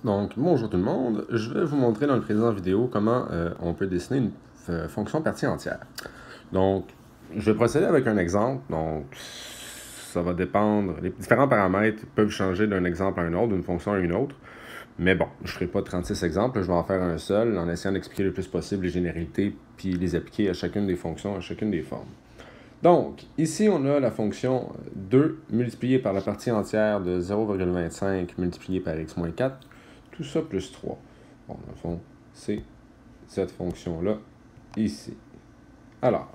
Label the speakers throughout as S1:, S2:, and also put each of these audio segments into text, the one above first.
S1: Donc, bonjour tout le monde, je vais vous montrer dans le présent vidéo comment on peut dessiner une fonction partie entière. Donc, je vais procéder avec un exemple, donc ça va dépendre, les différents paramètres peuvent changer d'un exemple à un autre, d'une fonction à une autre, mais bon, je ne ferai pas 36 exemples, je vais en faire un seul en essayant d'expliquer le plus possible les généralités puis les appliquer à chacune des fonctions, à chacune des formes. Donc, ici, on a la fonction 2 multipliée par la partie entière de 0,25 multiplié par x moins 4, tout ça plus 3. Bon, dans le fond, c'est cette fonction-là ici. Alors,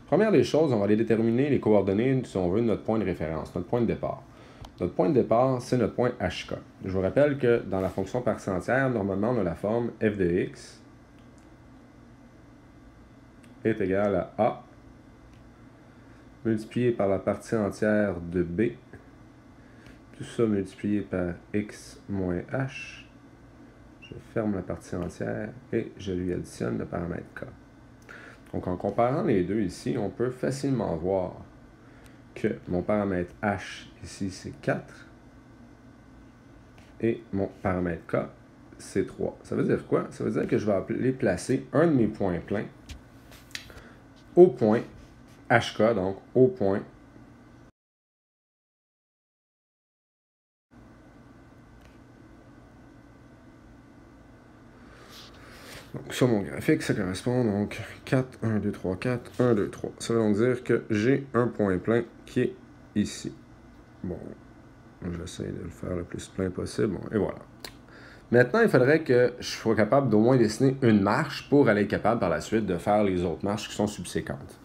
S1: première des choses, on va aller déterminer les coordonnées, si on veut, de notre point de référence, notre point de départ. Notre point de départ, c'est notre point HK. Je vous rappelle que dans la fonction partie entière, normalement, on a la forme f de x est égal à A multiplié par la partie entière de B, tout ça multiplié par x moins h. Je ferme la partie entière et je lui additionne le paramètre k. Donc en comparant les deux ici, on peut facilement voir que mon paramètre h ici c'est 4 et mon paramètre k c'est 3. Ça veut dire quoi? Ça veut dire que je vais aller placer un de mes points pleins au point HK, donc au point donc, sur mon graphique, ça correspond donc 4, 1, 2, 3, 4, 1, 2, 3. Ça veut donc dire que j'ai un point plein qui est ici. Bon, j'essaie de le faire le plus plein possible. Bon, et voilà. Maintenant, il faudrait que je sois capable d'au moins dessiner une marche pour aller être capable par la suite de faire les autres marches qui sont subséquentes.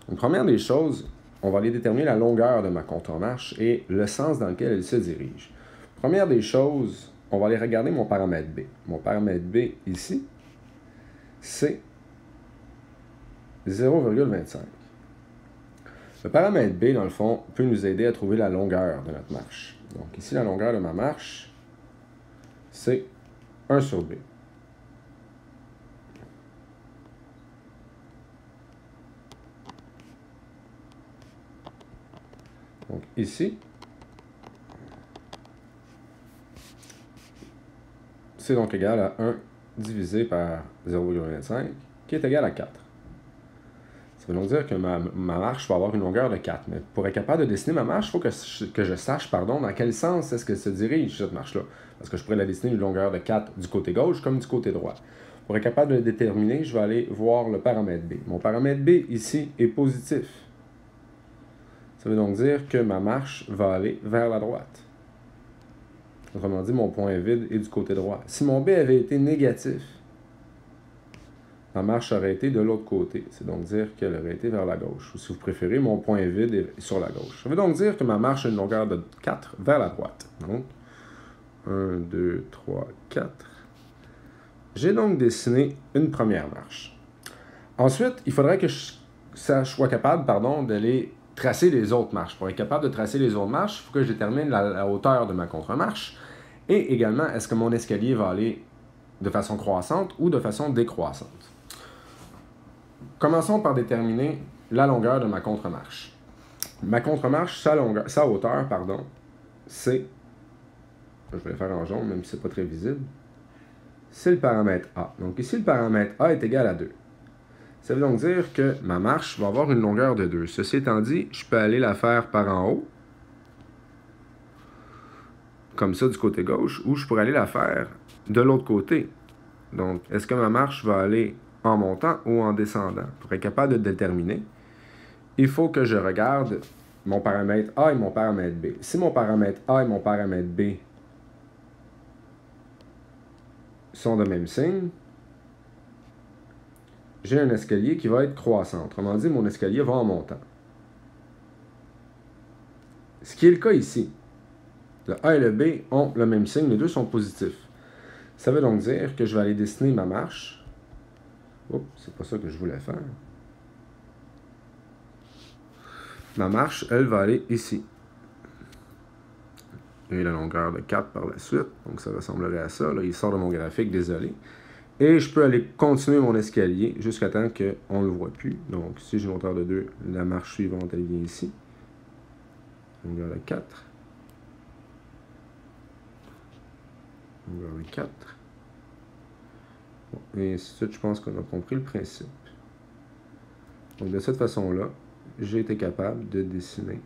S1: Donc, première des choses, on va aller déterminer la longueur de ma contre-marche et le sens dans lequel elle se dirige. Première des choses, on va aller regarder mon paramètre B. Mon paramètre B ici, c'est 0,25. Le paramètre B, dans le fond, peut nous aider à trouver la longueur de notre marche. Donc ici, la longueur de ma marche, c'est 1 sur B. Donc ici, c'est donc égal à 1 divisé par 0,25, qui est égal à 4. Ça veut donc dire que ma marche va avoir une longueur de 4. Mais pour être capable de dessiner ma marche, il faut que je sache dans quel sens est-ce que se dirige cette marche-là. Parce que je pourrais la dessiner une longueur de 4 du côté gauche comme du côté droit. Pour être capable de le déterminer, je vais aller voir le paramètre B. Mon paramètre B, ici, est positif. Ça veut donc dire que ma marche va aller vers la droite. Autrement dit, mon point vide est du côté droit. Si mon B avait été négatif, ma marche aurait été de l'autre côté. C'est donc dire qu'elle aurait été vers la gauche. Ou si vous préférez, mon point vide est sur la gauche. Ça veut donc dire que ma marche a une longueur de 4 vers la droite. Donc, 1, 2, 3, 4. J'ai donc dessiné une première marche. Ensuite, il faudrait que je sois capable d'aller tracer les autres marches. Pour être capable de tracer les autres marches, il faut que je détermine la hauteur de ma contre-marche. Et également, est-ce que mon escalier va aller de façon croissante ou de façon décroissante. Commençons par déterminer la longueur de ma contre-marche. Ma contre-marche, sa hauteur, c'est, je vais le faire en jaune, même si ce n'est pas très visible, c'est le paramètre A. Donc ici, le paramètre A est égal à 2. Ça veut donc dire que ma marche va avoir une longueur de 2. Ceci étant dit, je peux aller la faire par en haut, comme ça du côté gauche, ou je pourrais aller la faire de l'autre côté. Donc, est-ce que ma marche va aller en montant ou en descendant? Pour être capable de déterminer, il faut que je regarde mon paramètre A et mon paramètre B. Si mon paramètre A et mon paramètre B sont de même signe, j'ai un escalier qui va être croissant. Autrement dit, mon escalier va en montant. Ce qui est le cas ici. Le A et le B ont le même signe, les deux sont positifs. Ça veut donc dire que je vais aller dessiner ma marche. Oups, c'est pas ça que je voulais faire. Ma marche, elle, va aller ici. J'ai la longueur de 4 par la suite, donc ça ressemblerait à ça. Là, il sort de mon graphique, désolé. Et je peux aller continuer mon escalier jusqu'à temps qu'on ne le voit plus. Donc, si j'ai une hauteur de 2, la marche suivante, elle vient ici. Longueur de 4. On va 4. Bon, et ainsi de suite, je pense qu'on a compris le principe. Donc de cette façon-là, j'ai été capable de dessiner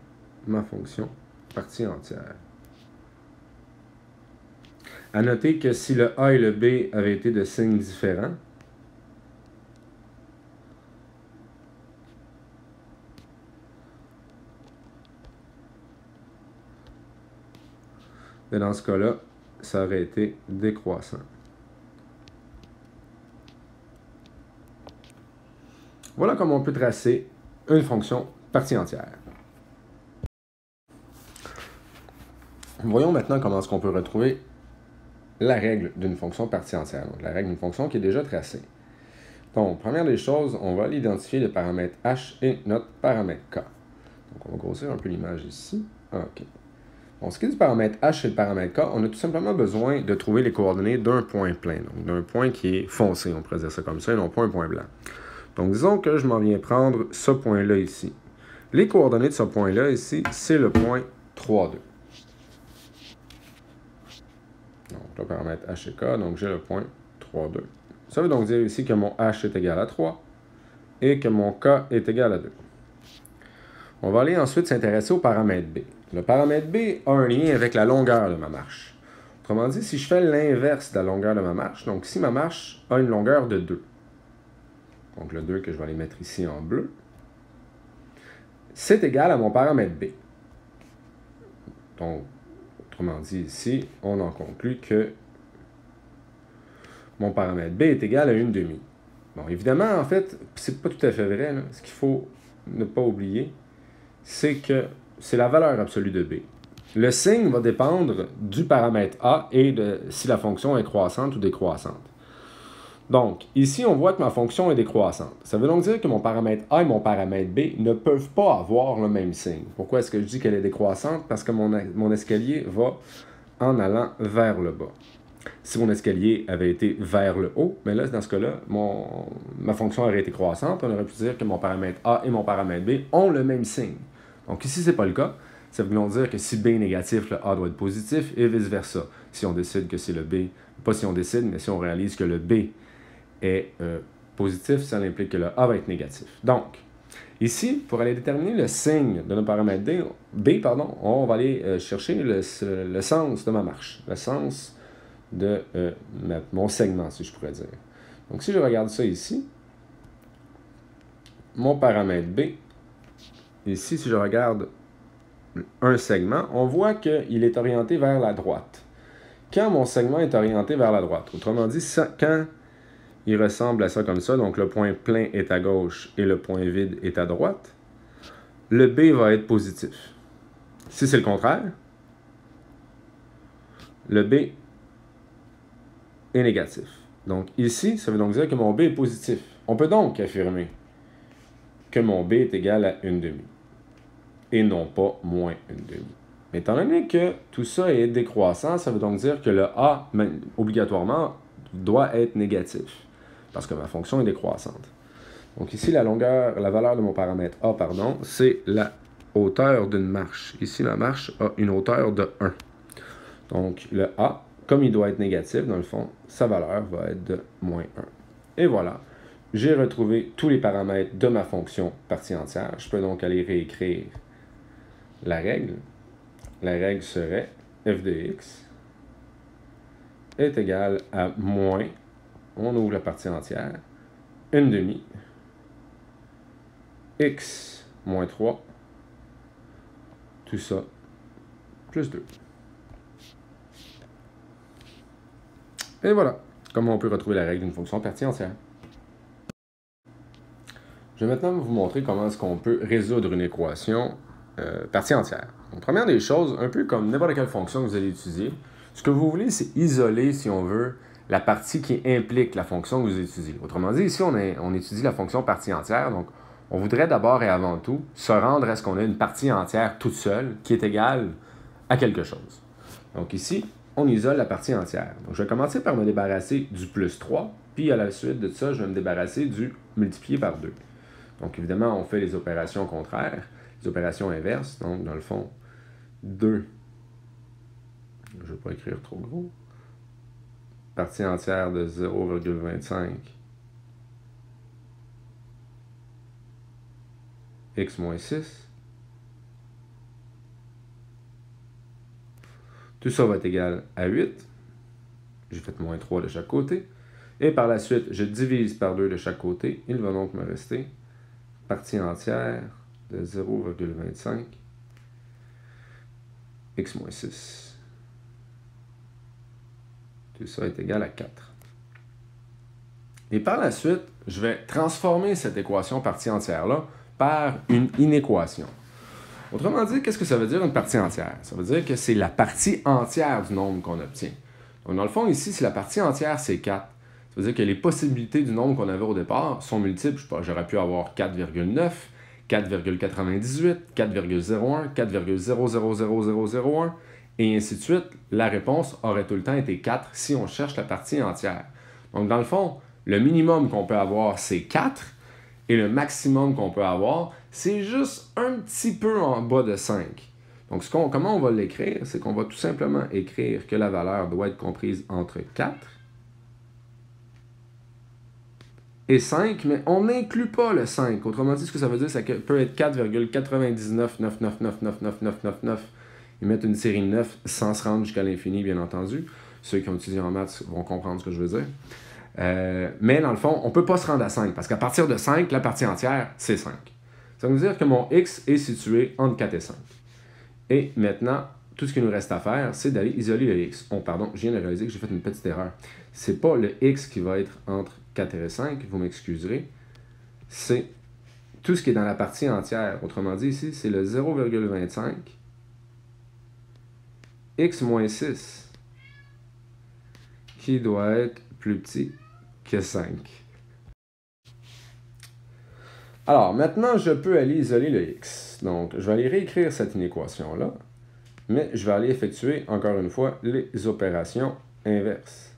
S1: ma fonction partie entière. À noter que si le A et le B avaient été de signes différents, et dans ce cas-là, ça aurait été décroissant. Voilà comment on peut tracer une fonction partie entière. Voyons maintenant comment est-ce qu'on peut retrouver la règle d'une fonction partie entière. Donc, la règle d'une fonction qui est déjà tracée. Donc, première des choses, on va aller identifier le paramètre h et notre paramètre k. Donc, on va grossir un peu l'image ici. OK. Bon, ce qui est du paramètre h et le paramètre k, on a tout simplement besoin de trouver les coordonnées d'un point plein, donc d'un point qui est foncé, on pourrait dire ça comme ça, et non pas un point blanc. Donc, disons que je m'en viens prendre ce point-là ici. Les coordonnées de ce point-là ici, c'est le point 3, 2. Donc, le paramètre h et k, donc j'ai le point 3, 2. Ça veut donc dire ici que mon h est égal à 3 et que mon k est égal à 2. On va aller ensuite s'intéresser au paramètre b. Le paramètre b a un lien avec la longueur de ma marche. Autrement dit, si je fais l'inverse de la longueur de ma marche, donc si ma marche a une longueur de 2, donc le 2 que je vais aller mettre ici en bleu, c'est égal à mon paramètre b. Donc, autrement dit ici, on en conclut que mon paramètre b est égal à 1/2. Bon, évidemment, en fait, c'est pas tout à fait vrai, là. Ce qu'il faut ne pas oublier, c'est que c'est la valeur absolue de b. Le signe va dépendre du paramètre a et de si la fonction est croissante ou décroissante. Donc, ici, on voit que ma fonction est décroissante. Ça veut donc dire que mon paramètre a et mon paramètre b ne peuvent pas avoir le même signe. Pourquoi est-ce que je dis qu'elle est décroissante? Parce que mon escalier va en allant vers le bas. Si mon escalier avait été vers le haut, mais là, dans ce cas-là, ma fonction aurait été croissante. On aurait pu dire que mon paramètre a et mon paramètre b ont le même signe. Donc ici, ce n'est pas le cas. Ça veut donc dire que si b est négatif, le a doit être positif et vice-versa. Si on décide que c'est le b, pas si on décide, mais si on réalise que le b est positif, ça implique que le a va être négatif. Donc, ici, pour aller déterminer le signe de notre paramètre b, on va aller chercher le sens de ma marche, le sens de mon segment, si je pourrais dire. Donc, si je regarde ça ici, mon paramètre b, ici, si je regarde un segment, on voit qu'il est orienté vers la droite. Quand mon segment est orienté vers la droite, autrement dit, quand il ressemble à ça comme ça, donc le point plein est à gauche et le point vide est à droite, le b va être positif. Si c'est le contraire, le b est négatif. Donc ici, ça veut donc dire que mon b est positif. On peut donc affirmer que mon b est égal à 1/2 et non pas moins 1/2. Mais étant donné que tout ça est décroissant, ça veut donc dire que le a, obligatoirement, doit être négatif, parce que ma fonction est décroissante. Donc ici, la valeur de mon paramètre a, c'est la hauteur d'une marche. Ici, ma marche a une hauteur de 1. Donc le a, comme il doit être négatif, dans le fond, sa valeur va être de moins 1. Et voilà, j'ai retrouvé tous les paramètres de ma fonction partie entière. Je peux donc aller réécrire la règle. La règle serait f de x est égal à moins, on ouvre la partie entière, 1/2, x moins 3, tout ça, plus 2. Et voilà comment on peut retrouver la règle d'une fonction partie entière. Je vais maintenant vous montrer comment est-ce qu'on peut résoudre une équation partie entière. Donc, première des choses, un peu comme n'importe quelle fonction que vous allez étudier, ce que vous voulez, c'est isoler, si on veut, la partie qui implique la fonction que vous étudiez. Autrement dit, ici, on étudie la fonction partie entière, donc on voudrait d'abord et avant tout se rendre à ce qu'on a une partie entière toute seule qui est égale à quelque chose. Donc ici, on isole la partie entière. Donc je vais commencer par me débarrasser du plus 3, puis à la suite de ça, je vais me débarrasser du multiplié par 2. Donc évidemment, on fait les opérations contraires, les opérations inverses. Donc dans le fond, 2, je ne vais pas écrire trop gros, partie entière de 0,25 x moins 6. Tout ça va être égal à 8. J'ai fait moins 3 de chaque côté. Et par la suite, je divise par 2 de chaque côté. Il va donc me rester partie entière de 0,25 x moins 6. Tout ça est égal à 4. Et par la suite, je vais transformer cette équation partie entière-là par une inéquation. Autrement dit, qu'est-ce que ça veut dire une partie entière? Ça veut dire que c'est la partie entière du nombre qu'on obtient. Donc dans le fond, ici, si la partie entière, c'est 4, ça veut dire que les possibilités du nombre qu'on avait au départ sont multiples. Je sais pas, j'aurais pu avoir 4,9, 4,98, 4,01, 4,000001, et ainsi de suite. La réponse aurait tout le temps été 4 si on cherche la partie entière. Donc dans le fond, le minimum qu'on peut avoir, c'est 4, et le maximum qu'on peut avoir, c'est juste un petit peu en bas de 5. Donc comment on va l'écrire? C'est qu'on va tout simplement écrire que la valeur doit être comprise entre 4 et 5, mais on n'inclut pas le 5. Autrement dit, ce que ça veut dire, c'est que ça peut être 4,9999999999. Ils mettent une série 9 sans se rendre jusqu'à l'infini, bien entendu. Ceux qui ont étudié en maths vont comprendre ce que je veux dire. Mais dans le fond, on ne peut pas se rendre à 5, parce qu'à partir de 5, la partie entière, c'est 5. Ça veut dire que mon x est situé entre 4 et 5. Et maintenant, tout ce qu'il nous reste à faire, c'est d'aller isoler le x. Pardon, je viens de réaliser que j'ai fait une petite erreur. Ce n'est pas le x qui va être entre 4 et 5, vous m'excuserez. C'est tout ce qui est dans la partie entière. Autrement dit, ici, c'est le 0,25 x moins 6 qui doit être plus petit que 5. Alors, maintenant, je peux aller isoler le x. Donc, je vais aller réécrire cette inéquation-là, mais je vais aller effectuer, encore une fois, les opérations inverses.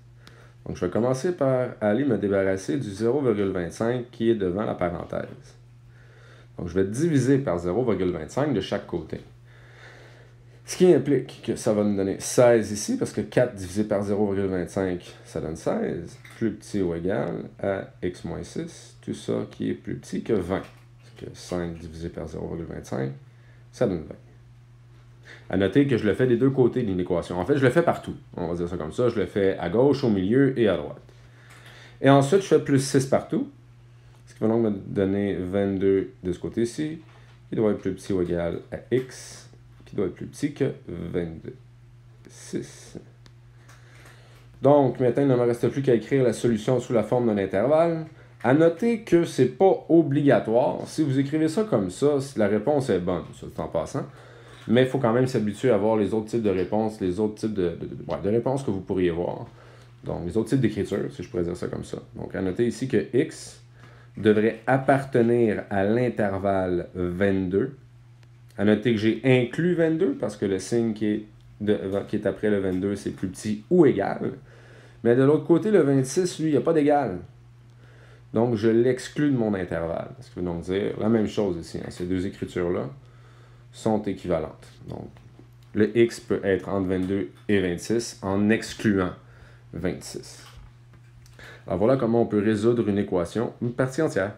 S1: Donc, je vais commencer par aller me débarrasser du 0,25 qui est devant la parenthèse. Donc, je vais diviser par 0,25 de chaque côté. Ce qui implique que ça va nous donner 16 ici, parce que 4 divisé par 0,25, ça donne 16, plus petit ou égal à x moins 6, tout ça qui est plus petit que 20. Parce que 5 divisé par 0,25, ça donne 20. À noter que je le fais des deux côtés de l'équation. En fait, je le fais partout. On va dire ça comme ça. Je le fais à gauche, au milieu et à droite. Et ensuite, je fais plus 6 partout. Ce qui va donc me donner 22 de ce côté-ci, qui doit être plus petit ou égal à x, qui doit être plus petit que 22. 6. Donc, maintenant, il ne me reste plus qu'à écrire la solution sous la forme d'un intervalle. À noter que ce n'est pas obligatoire. Si vous écrivez ça comme ça, la réponse est bonne, ça en passant. Mais il faut quand même s'habituer à voir les autres types de réponses, les autres types de réponses que vous pourriez voir. Donc, les autres types d'écriture, si je pourrais dire ça comme ça. Donc, à noter ici que x devrait appartenir à l'intervalle 22. À noter que j'ai inclus 22 parce que le signe qui est après le 22, c'est plus petit ou égal. Mais de l'autre côté, le 26, lui, il n'y a pas d'égal. Donc, je l'exclus de mon intervalle. Ce qui veut donc dire la même chose ici. Hein, ces deux écritures-là sont équivalentes. Donc, le x peut être entre 22 et 26 en excluant 26. Alors voilà comment on peut résoudre une équation, une partie entière.